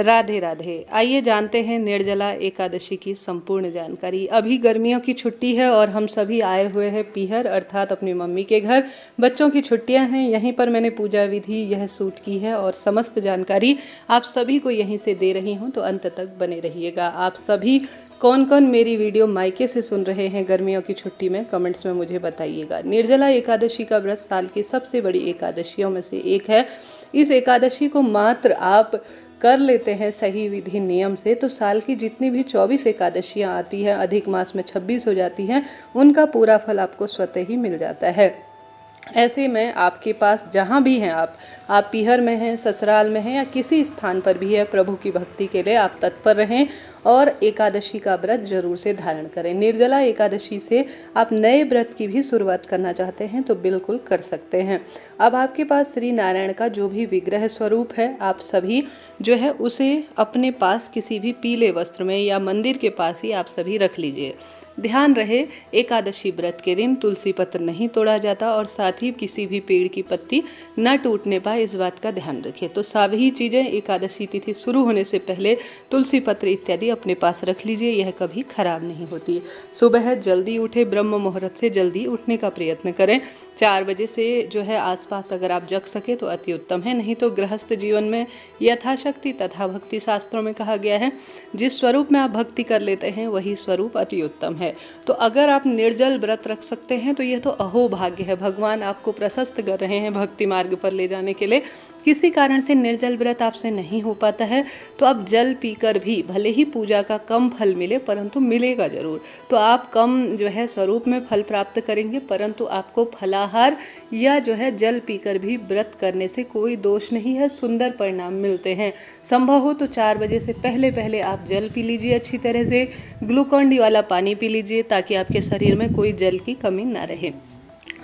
राधे राधे। आइए जानते हैं निर्जला एकादशी की संपूर्ण जानकारी। अभी गर्मियों की छुट्टी है और हम सभी आए हुए हैं पीहर अर्थात अपनी मम्मी के घर। बच्चों की छुट्टियां हैं, यहीं पर मैंने पूजा विधि यह सूट की है और समस्त जानकारी आप सभी को यहीं से दे रही हूं, तो अंत तक बने रहिएगा। आप सभी कौन कौन मेरी वीडियो मायके से सुन रहे हैं गर्मियों की छुट्टी में, कमेंट्स में मुझे बताइएगा। निर्जला एकादशी का व्रत साल की सबसे बड़ी एकादशियों में से एक है। इस एकादशी को मात्र आप कर लेते हैं सही विधि नियम से, तो साल की जितनी भी 24 एकादशियाँ आती हैं, अधिक मास में 26 हो जाती हैं, उनका पूरा फल आपको स्वतः ही मिल जाता है। ऐसे में आपके पास जहाँ भी हैं आप पीहर में हैं, ससुराल में हैं या किसी स्थान पर भी है, प्रभु की भक्ति के लिए आप तत्पर रहें और एकादशी का व्रत जरूर से धारण करें। निर्जला एकादशी से आप नए व्रत की भी शुरुआत करना चाहते हैं तो बिल्कुल कर सकते हैं। अब आपके पास श्री नारायण का जो भी विग्रह स्वरूप है, आप सभी जो है उसे अपने पास किसी भी पीले वस्त्र में या मंदिर के पास ही आप सभी रख लीजिए। ध्यान रहे, एकादशी व्रत के दिन तुलसी पत्र नहीं तोड़ा जाता और साथ ही किसी भी पेड़ की पत्ती न टूटने पाए, इस बात का ध्यान रखें। तो सभी चीज़ें एकादशी तिथि शुरू होने से पहले तुलसी पत्र इत्यादि अपने पास रख लीजिए, यह कभी खराब नहीं होती। सुबह जल्दी उठे, ब्रह्म मुहूर्त से जल्दी उठने का प्रयत्न करें। 4 बजे से जो है आसपास अगर आप जग सके तो अति उत्तम है, नहीं तो गृहस्थ जीवन में यथाशक्ति तथा भक्ति शास्त्रों में कहा गया है जिस स्वरूप में आप भक्ति कर लेते हैं वही स्वरूप अति उत्तम है। तो अगर आप निर्जल व्रत रख सकते हैं तो यह तो अहोभाग्य है, भगवान आपको प्रशस्त कर रहे हैं भक्ति मार्ग पर ले जाने के लिए। किसी कारण से निर्जल व्रत आपसे नहीं हो पाता है तो आप जल पीकर भी, भले ही पूजा का कम फल मिले परंतु मिलेगा जरूर, तो आप कम जो है स्वरूप में फल प्राप्त करेंगे, परंतु आपको फलाहार या जो है जल पीकर भी व्रत करने से कोई दोष नहीं है, सुंदर परिणाम मिलते हैं। संभव हो तो 4 बजे से पहले पहले आप जल पी लीजिए, अच्छी तरह से ग्लूकॉन डी वाला पानी पी लीजिए ताकि आपके शरीर में कोई जल की कमी ना रहे।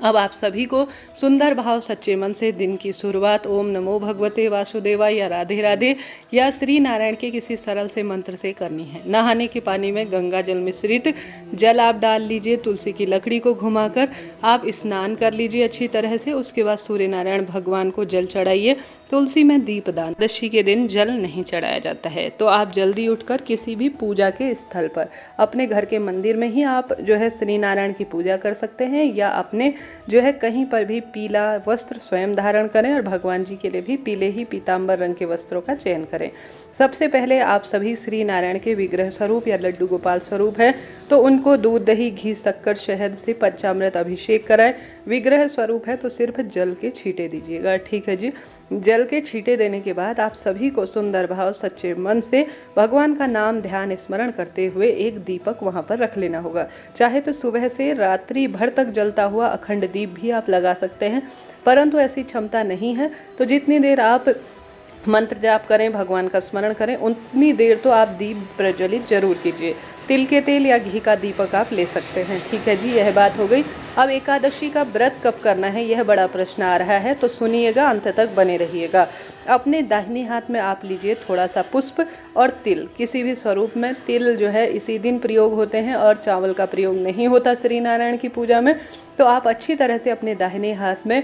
अब आप सभी को सुंदर भाव सच्चे मन से दिन की शुरुआत ओम नमो भगवते वासुदेवाय या राधे राधे या श्री नारायण के किसी सरल से मंत्र से करनी है। नहाने के पानी में गंगा जल मिश्रित जल आप डाल लीजिए, तुलसी की लकड़ी को घुमाकर आप स्नान कर लीजिए अच्छी तरह से। उसके बाद सूर्य नारायण भगवान को जल चढ़ाइए। तुलसी में दीपदान, दशमी के दिन जल नहीं चढ़ाया जाता है, तो आप जल्दी उठकर किसी भी पूजा के स्थल पर, अपने घर के मंदिर में ही आप जो है श्री नारायण की पूजा कर सकते हैं या अपने जो है कहीं पर भी पीला वस्त्र स्वयं धारण करें और भगवान जी के लिए भी पीले ही पीतांबर रंग के वस्त्रों का चयन करें। सबसे पहले आप सभी श्री नारायण के विग्रह स्वरूप या लड्डू गोपाल स्वरूप है तो उनको दूध दही घी शक्कर शहद से पंचामृत अभिषेक कराएं। विग्रह स्वरूप है तो सिर्फ जल के छींटे दीजिएगा, ठीक है जी। जल के छींटे देने के बाद आप सभी को सुंदर भाव सच्चे मन से भगवान का नाम ध्यान स्मरण करते हुए एक दीपक वहां पर रख लेना होगा। चाहे तो सुबह से रात्रि भर तक जलता हुआ अखंड दीप भी आप लगा सकते हैं, परंतु ऐसी क्षमता नहीं है तो जितनी देर आप मंत्र जाप करें, भगवान का स्मरण करें, उतनी देर तो आप दीप प्रज्वलित जरूर कीजिए। तिल के तेल या घी का दीपक आप ले सकते हैं, ठीक है जी। यह बात हो गई। अब एकादशी का व्रत कब करना है यह बड़ा प्रश्न आ रहा है, तो सुनिएगा, अंत तक बने रहिएगा। अपने दाहिने हाथ में आप लीजिए थोड़ा सा पुष्प और तिल, किसी भी स्वरूप में तिल जो है इसी दिन प्रयोग होते हैं और चावल का प्रयोग नहीं होता श्री नारायण की पूजा में। तो आप अच्छी तरह से अपने दाहिने हाथ में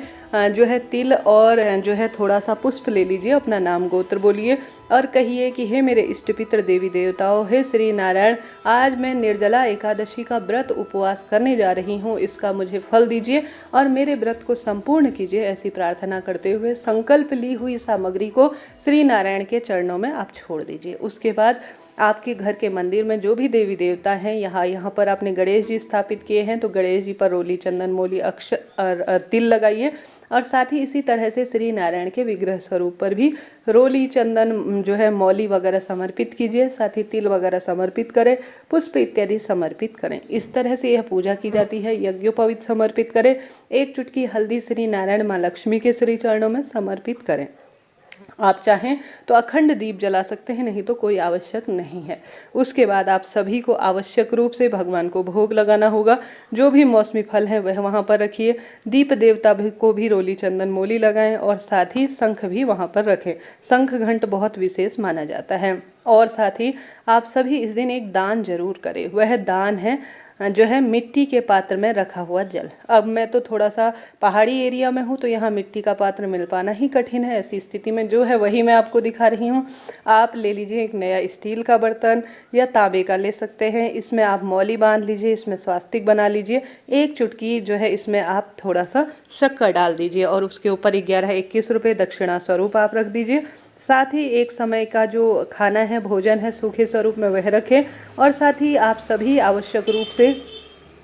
जो है तिल और जो है थोड़ा सा पुष्प ले लीजिए, अपना नाम गोत्र बोलिए और कहिए कि हे मेरे इष्ट पितर देवी देवताओं, हे श्री नारायण, आज मैं निर्जला एकादशी का व्रत उपवास करने जा रही हूँ, इसका मुझे फल दीजिए और मेरे व्रत को संपूर्ण कीजिए। ऐसी प्रार्थना करते हुए संकल्प ली हुई सामग्री को श्री नारायण के चरणों में आप छोड़ दीजिए। उसके बाद आपके घर के मंदिर में जो भी देवी देवता हैं, यहाँ पर आपने गणेश जी स्थापित किए हैं तो गणेश जी पर रोली चंदन मोली अक्षर और तिल लगाइए और साथ ही इसी तरह से श्री नारायण के विग्रह स्वरूप पर भी रोली चंदन जो है मौली वगैरह समर्पित कीजिए, साथ ही तिल वगैरह समर्पित करें, पुष्प इत्यादि समर्पित करें। इस तरह से यह पूजा की जाती है। यज्ञोपवीत समर्पित करें। 1 चुटकी हल्दी श्री नारायण माँ लक्ष्मी के श्री चरणों में समर्पित करें। आप चाहें तो अखंड दीप जला सकते हैं, नहीं तो कोई आवश्यक नहीं है। उसके बाद आप सभी को आवश्यक रूप से भगवान को भोग लगाना होगा। जो भी मौसमी फल है वह वहाँ पर रखिए। दीप देवता को भी रोली चंदन मोली लगाएं और साथ ही शंख भी वहाँ पर रखें। शंख घंट बहुत विशेष माना जाता है। और साथ ही आप सभी इस दिन एक दान जरूर करें। वह दान है जो है मिट्टी के पात्र में रखा हुआ जल। अब मैं तो थोड़ा सा पहाड़ी एरिया में हूँ तो यहाँ मिट्टी का पात्र मिल पाना ही कठिन है। ऐसी स्थिति में जो है वही मैं आपको दिखा रही हूँ। आप ले लीजिए एक नया स्टील का बर्तन या तांबे का ले सकते हैं। इसमें आप मौली बांध लीजिए, इसमें स्वास्तिक बना लीजिए। एक चुटकी जो है इसमें आप थोड़ा सा शक्कर डाल दीजिए और उसके ऊपर 11-21 रुपये दक्षिणा स्वरूप आप रख दीजिए। साथ ही एक समय का जो खाना है, भोजन है, सूखे स्वरूप में वह रखें। और साथ ही आप सभी आवश्यक रूप से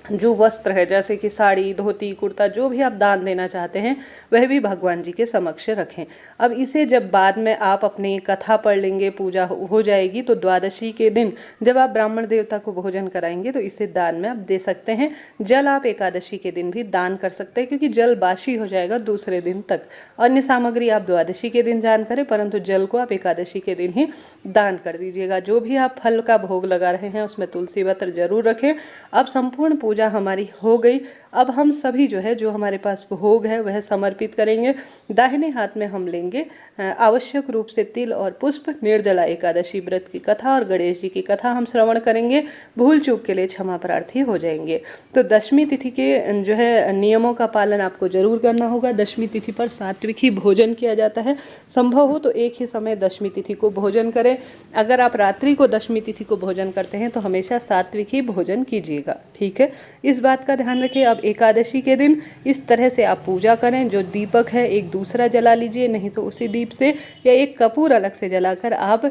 जो वस्त्र है, जैसे कि साड़ी, धोती, कुर्ता, जो भी आप दान देना चाहते हैं वह भी भगवान जी के समक्ष रखें। अब इसे जब बाद में आप अपनी कथा पढ़ लेंगे, पूजा हो जाएगी, तो द्वादशी के दिन जब आप ब्राह्मण देवता को भोजन कराएंगे तो इसे दान में आप दे सकते हैं। जल आप एकादशी के दिन भी दान कर सकते हैं, क्योंकि जल बासी हो जाएगा दूसरे दिन तक। अन्य सामग्री आप द्वादशी के दिन दान करें, परंतु जल को आप एकादशी के दिन ही दान कर दीजिएगा। जो भी आप फल का भोग लगा रहे हैं उसमें तुलसी पत्र जरूर रखें। अब संपूर्ण पूजा हमारी हो गई। अब हम सभी जो है, जो हमारे पास भोग है वह समर्पित करेंगे। दाहिने हाथ में हम लेंगे आवश्यक रूप से तिल और पुष्प। निर्जला एकादशी व्रत की कथा और गणेश जी की कथा हम श्रवण करेंगे। भूल चूक के लिए क्षमा प्रार्थी हो जाएंगे। तो दशमी तिथि के जो है नियमों का पालन आपको जरूर करना होगा। दशमी तिथि पर सात्विक ही भोजन किया जाता है। संभव हो तो एक ही समय दशमी तिथि को भोजन करें। अगर आप रात्रि को दशमी तिथि को भोजन करते हैं तो हमेशा सात्विक ही भोजन कीजिएगा, ठीक है। इस बात का ध्यान रखें। अब एकादशी के दिन इस तरह से आप पूजा करें। जो दीपक है एक दूसरा जला लीजिए, नहीं तो उसी दीप से या एक कपूर अलग से जलाकर आप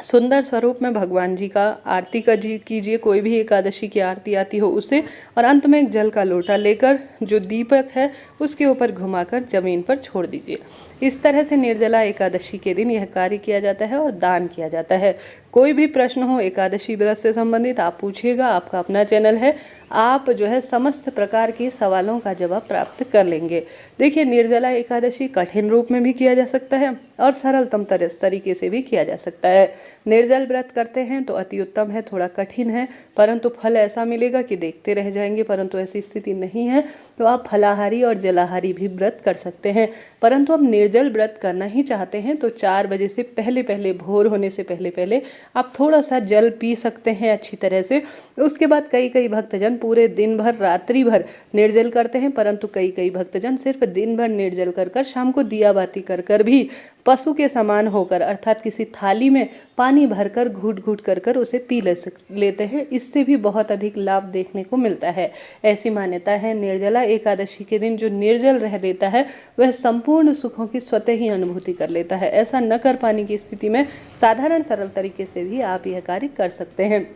सुंदर स्वरूप में भगवान जी का आरती कीजिए। कोई भी एकादशी की आरती आती हो उसे। और अंत में एक जल का लोटा लेकर जो दीपक है उसके ऊपर घुमाकर जमीन पर छोड़ दीजिए। इस तरह से निर्जला एकादशी के दिन यह कार्य किया जाता है और दान किया जाता है। कोई भी प्रश्न हो एकादशी व्रत से संबंधित आप पूछिएगा। आपका अपना चैनल है, आप जो है समस्त प्रकार के सवालों का जवाब प्राप्त कर लेंगे। देखिए, निर्जला एकादशी कठिन रूप में भी किया जा सकता है और सरलतम तरीके से भी किया जा सकता है। निर्जल व्रत करते हैं तो अति उत्तम है, थोड़ा कठिन है, परंतु फल ऐसा मिलेगा कि देखते रह जाएंगे। परंतु ऐसी स्थिति नहीं है तो आप फलाहारी और जलाहारी भी व्रत कर सकते हैं। परंतु आप निर्जल व्रत करना ही चाहते हैं तो 4 बजे से पहले भोर होने से पहले आप थोड़ा सा जल पी सकते हैं अच्छी तरह से। उसके बाद कई भक्तजन पूरे दिन भर, रात्रि भर निर्जल करते हैं, परंतु कई भक्तजन सिर्फ दिन भर निर्जल कर शाम को दिया बाती कर भी पशु के समान होकर, अर्थात किसी थाली में पानी भरकर घूट घूट कर उसे पी लेते हैं। इससे भी बहुत अधिक लाभ देखने को मिलता है। ऐसी मान्यता है। निर्जला एकादशी के दिन जो निर्जल रह लेता है वह संपूर्ण सुखों की स्वतः ही अनुभूति कर लेता है। ऐसा न कर पाने की स्थिति में साधारण सरल तरीके से भी आप यह कार्य कर सकते हैं।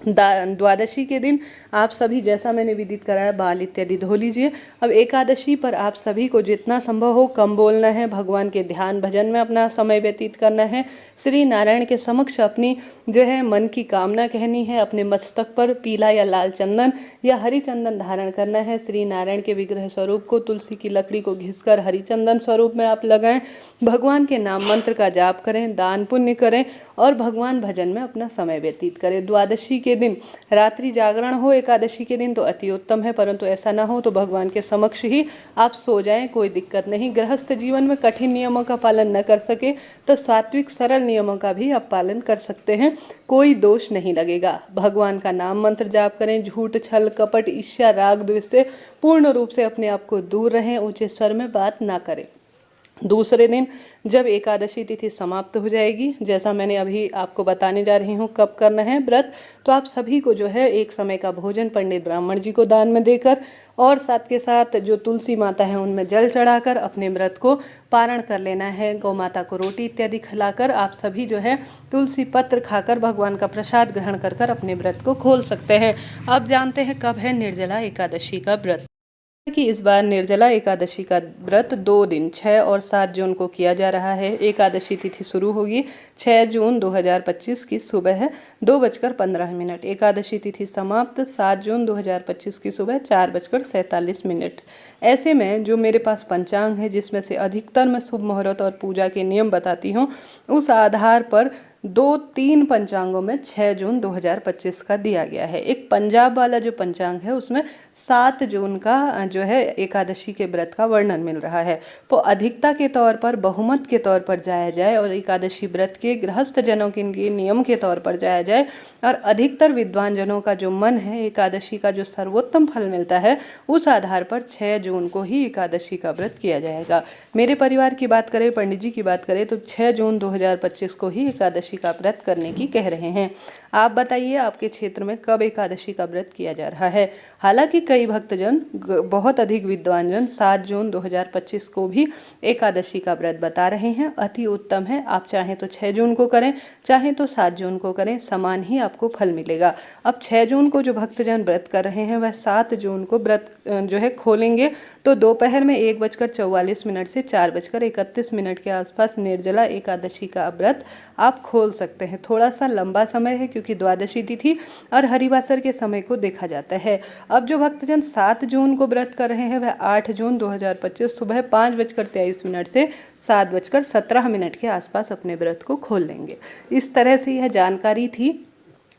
द्वादशी के दिन आप सभी, जैसा मैंने विदित कराया, बाल इत्यादि धो लीजिए। अब एकादशी पर आप सभी को जितना संभव हो कम बोलना है, भगवान के ध्यान भजन में अपना समय व्यतीत करना है। श्री नारायण के समक्ष अपनी जो है मन की कामना कहनी है। अपने मस्तक पर पीला या लाल चंदन या हरी चंदन धारण करना है। श्री नारायण के विग्रह स्वरूप को तुलसी की लकड़ी को घिसकर हरी चंदन स्वरूप में आप लगाएं। भगवान के नाम मंत्र का जाप करें, दान पुण्य करें और भगवान भजन में अपना समय व्यतीत करें। द्वादशी के दिन रात्रि जागरण हो एकादशी के दिन तो अति उत्तम है, परंतु ऐसा ना हो तो भगवान के समक्ष ही आप सो जाएं, कोई दिक्कत नहीं। गृहस्थ जीवन में कठिन नियमों का पालन न कर सके तो सात्विक सरल नियमों का भी आप पालन कर सकते हैं, कोई दोष नहीं लगेगा। भगवान का नाम मंत्र जाप करें। झूठ, छल, कपट, ईर्ष्या, राग, द्वेष से पूर्ण रूप से अपने आप को दूर रहें। ऊंचे स्वर में बात ना करें। दूसरे दिन जब एकादशी तिथि समाप्त हो जाएगी, जैसा मैंने अभी आपको बताने जा रही हूँ कब करना है व्रत, तो आप सभी को जो है एक समय का भोजन पंडित ब्राह्मण जी को दान में देकर और साथ के साथ जो तुलसी माता है उनमें जल चढ़ाकर अपने व्रत को पारण कर लेना है। गौ माता को रोटी इत्यादि खिलाकर आप सभी जो है तुलसी पत्र खाकर भगवान का प्रसाद ग्रहण कर अपने व्रत को खोल सकते हैं। अब जानते हैं कब है निर्जला एकादशी का व्रत। कि इस बार निर्जला एकादशी का व्रत 2 दिन 6 और 7 जून को किया जा रहा है। एकादशी तिथि शुरू होगी 6 जून 2025 की सुबह है 2:15। एकादशी तिथि समाप्त 7 जून 2025 की सुबह 4:47। ऐसे में जो मेरे पास पंचांग है, जिसमें से अधिकतर मैं शुभ मुहूर्त और पूजा के नियम बताती हूँ, उस आधार पर 2-3 पंचांगों में 6 जून 2025 का दिया गया है। एक पंजाब वाला जो पंचांग है उसमें 7 जून का जो है एकादशी के व्रत का वर्णन मिल रहा है। तो अधिकता के तौर पर, बहुमत के तौर पर जाया जाए और एकादशी व्रत के गृहस्थ जनों के लिए नियम के तौर पर जाया जाए और अधिकतर विद्वान जनों का जो मन है एकादशी का जो सर्वोत्तम फल मिलता है उस आधार पर 6 जून को ही एकादशी का व्रत किया जाएगा। मेरे परिवार की बात करें, पंडित जी की बात करें तो 6 जून 2025 को ही एकादशी का व्रत करने की कह रहे हैं। आप बताइए आपके क्षेत्र में कब एकादशी का व्रत किया जा रहा है। हालांकि कई भक्तजन, बहुत अधिक विद्वान जन 7 जून 2025 को भी एकादशी का व्रत बता रहे हैं। अति उत्तम है। आप चाहें तो 6 जून को करें, चाहें तो 7 जून को करें, समान ही आपको फल मिलेगा। अब 6 जून को जो भक्तजन व्रत कर रहे हैं वह 7 जून को व्रत जो है खोलेंगे तो दोपहर में 1:44 से 4:31 के आसपास निर्जला एकादशी का व्रत आप खोल सकते हैं। थोड़ा सा लंबा समय है क्योंकि द्वादशी तिथि और हरिवासर के समय को देखा जाता है। अब जो भक्तजन 7 जून को व्रत कर रहे हैं वह 8 जून 2025 सुबह 5:23 से 7:17 के आसपास अपने व्रत को खोल लेंगे। इस तरह से यह जानकारी थी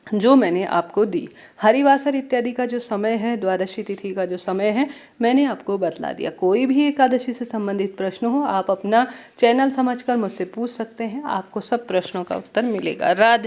जो मैंने आपको दी। हरिवासर इत्यादि का जो समय है, द्वादशी तिथि का जो समय है, मैंने आपको बतला दिया। कोई भी एकादशी से संबंधित प्रश्न हो आप अपना चैनल समझकर मुझसे पूछ सकते हैं। आपको सब प्रश्नों का उत्तर मिलेगा। राधे।